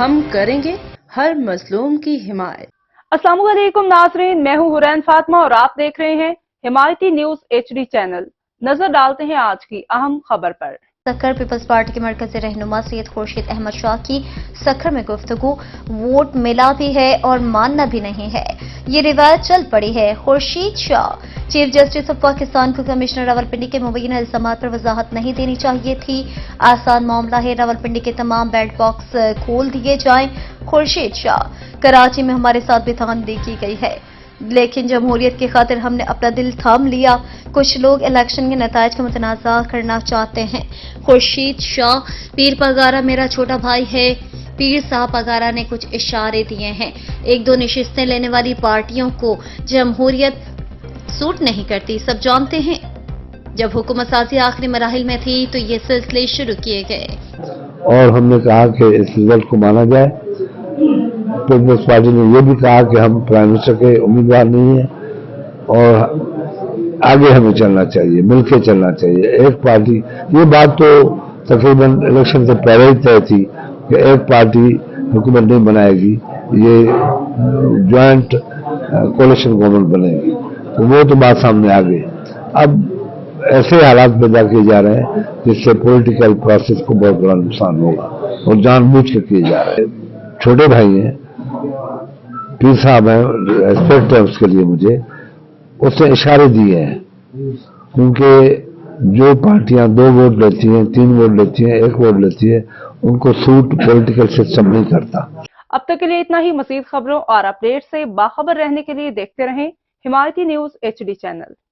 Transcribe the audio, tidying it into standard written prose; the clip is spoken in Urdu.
ہم کریں گے ہر مظلوم کی حمایت۔ السلام علیکم ناظرین، میں ہوں حرین فاطمہ اور آپ دیکھ رہے ہیں حمایتی نیوز HD چینل۔ نظر ڈالتے ہیں آج کی اہم خبر پر۔ سکھر پیپلز پارٹی کے مرکزی رہنما سید خورشید احمد شاہ کی سکھر میں گفتگو، ووٹ ملا بھی ہے اور ماننا بھی نہیں ہے، یہ روایت چل پڑی ہے۔ Khurshid Shah chief justice of Pakistan کو کمشنر راولپنڈی کے مبینہ الزامات پر وضاحت نہیں دینی چاہیے تھی، آسان معاملہ ہے، راولپنڈی کے تمام بیلٹ باکس کھول دیے جائیں۔ خورشید شاہ، کراچی میں ہمارے ساتھ بھی دھاندلی کی گئی ہے لیکن جمہوریت کی خاطر ہم نے اپنا دل تھام لیا، کچھ لوگ الیکشن کے نتائج کا متنازع کرنا چاہتے ہیں۔ خورشید شاہ، پیر پگارا میرا چھوٹا بھائی ہے، پیر صاحب پگارا نے کچھ اشارے دیے ہیں، ایک دو نشستیں لینے والی پارٹیوں کو جمہوریت سوٹ نہیں کرتی، سب جانتے ہیں۔ جب حکومت سازی آخری مراحل میں تھی تو یہ سلسلے شروع کیے گئے اور ہم نے کہا کہ اس رزلٹ کو مانا جائے۔ پیپلز پارٹی نے یہ بھی کہا کہ ہم پرائم منسٹر کے امیدوار نہیں ہیں اور آگے ہمیں چلنا چاہیے، مل کے چلنا چاہیے، ایک پارٹی۔ یہ بات تو تقریباً الیکشن سے پہلے ہی طے تھی کہ ایک پارٹی حکومت نہیں بنائے گی، یہ جوائنٹ کولیشن گورنمنٹ بنے گی، تو وہ تو بات سامنے آ گئی۔ اب ایسے حالات پیدا کیے جا رہے ہیں جس سے پولیٹیکل پروسیس کو بہت بڑا نقصان ہوگا اور جان بوجھ کے کیے جا رہے ہیں۔ چھوٹے بھائی ہیں، پیر صاحب ہیں، ریسپیکٹ ہے اس کے لیے مجھے، اس نے اشارے دیے ہیں کیونکہ جو پارٹیاں 2 ووٹ لیتی ہیں، 3 ووٹ لیتی ہیں، 1 ووٹ لیتی ہے، ان کو سوٹ پولیٹیکل سسٹم نہیں کرتا۔ اب تک کے لیے اتنا ہی۔ مزید خبروں اور اپڈیٹ سے باخبر رہنے کے لیے دیکھتے رہیں حمایتی نیوز HD چینل۔